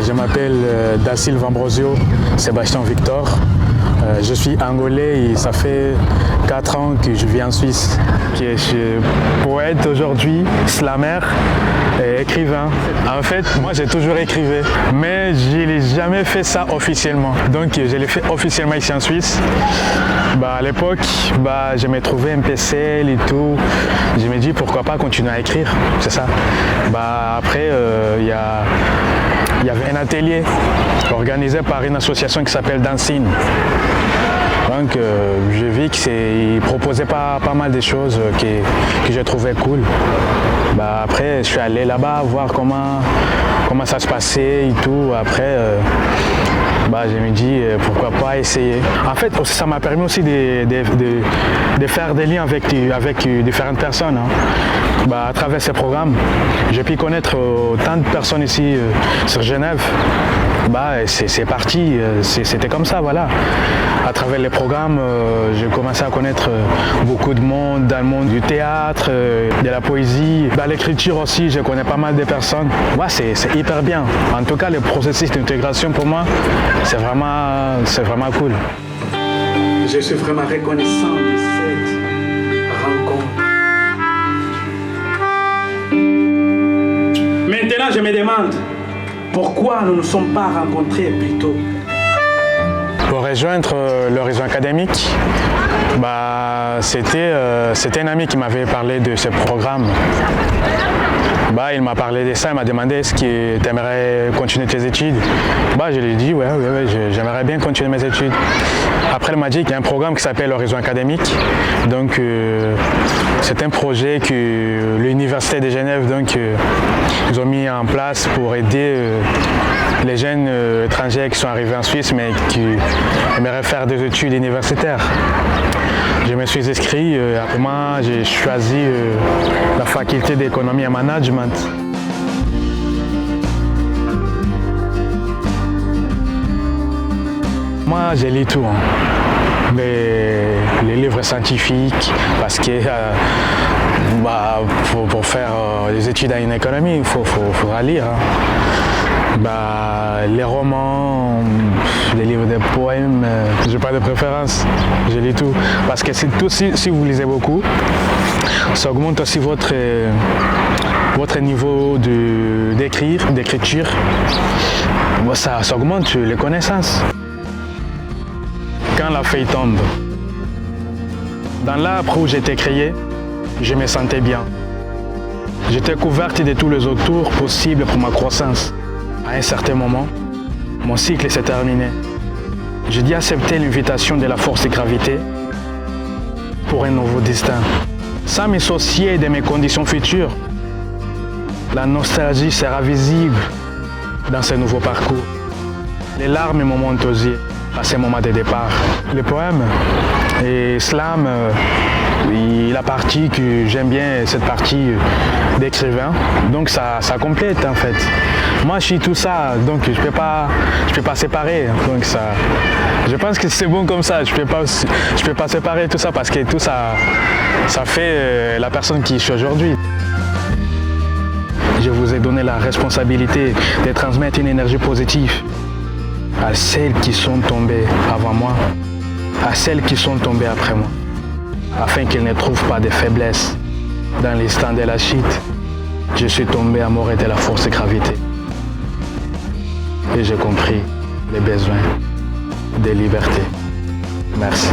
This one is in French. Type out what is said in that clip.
Je m'appelle Da Silva Ambrosio Sébastien Victor. Je suis angolais et ça fait 4 ans que je vis en Suisse. Je suis poète aujourd'hui, slammer et écrivain. En fait, moi j'ai toujours écrivé, mais je n'ai jamais fait ça officiellement. Donc je l'ai fait officiellement ici en Suisse. À l'époque, je me trouvais un PCL et tout. Je me dis pourquoi pas continuer à écrire, c'est ça. Après, il y avait un atelier organisé par une association qui s'appelle Dancing. Donc j'ai vu qu'ils proposaient pas mal de choses que je trouvais cool. Après, je suis allé là-bas voir comment ça se passait et tout. Après, je me dis pourquoi pas essayer. En fait, ça m'a permis aussi de faire des liens avec différentes personnes. À travers ces programmes, j'ai pu connaître tant de personnes ici sur Genève. C'est parti, c'était comme ça, voilà. À travers les programmes, j'ai commencé à connaître beaucoup de monde dans le monde du théâtre, de la poésie. Dans l'écriture aussi, je connais pas mal de personnes. C'est hyper bien. En tout cas, le processus d'intégration pour moi, c'est vraiment cool. Je suis vraiment reconnaissant de cette rencontre. Maintenant, je me demande pourquoi nous ne nous sommes pas rencontrés plus tôt. Pour rejoindre l'horizon académique, c'était un ami qui m'avait parlé de ce programme. Il m'a parlé de ça, il m'a demandé est-ce que tu aimerais continuer tes études. Je lui ai dit ouais, j'aimerais bien continuer mes études. Après, il m'a dit qu'il y a un programme qui s'appelle l'horizon académique. Donc c'est un projet que l'Université de Genève ils ont mis en place pour aider les jeunes étrangers qui sont arrivés en Suisse mais qui aimeraient faire des études universitaires. Je me suis inscrit, après moi j'ai choisi la faculté d'économie et management. Moi j'ai lu tout, les livres scientifiques, parce que pour faire des études en économie, il faudra lire. Les romans, les livres de poèmes, j'ai pas de préférence, je lis tout. Parce que si vous lisez beaucoup, ça augmente aussi votre niveau d'écriture. Ça augmente les connaissances. Quand la feuille tombe, dans l'arbre où j'étais créé, je me sentais bien. J'étais couverte de tous les autours possibles pour ma croissance. À un certain moment, mon cycle s'est terminé. J'ai dû accepter l'invitation de la force de gravité pour un nouveau destin. Sans m'associer de mes conditions futures, la nostalgie sera visible dans ce nouveau parcours. Les larmes me montent aux yeux à ce moment de départ. Le poème et slam, la partie que j'aime bien, cette partie d'écrivain, donc ça complète en fait. Moi je suis tout ça, donc je peux pas séparer, donc ça, je pense que c'est bon comme ça, je peux pas séparer tout ça parce que tout ça fait la personne qui je suis aujourd'hui. Je vous ai donné la responsabilité de transmettre une énergie positive à celles qui sont tombées avant moi, à celles qui sont tombées après moi, afin qu'elles ne trouvent pas de faiblesse. Dans l'instant de la chute, je suis tombé amoureux de la force de gravité. Et j'ai compris les besoins de liberté. Merci.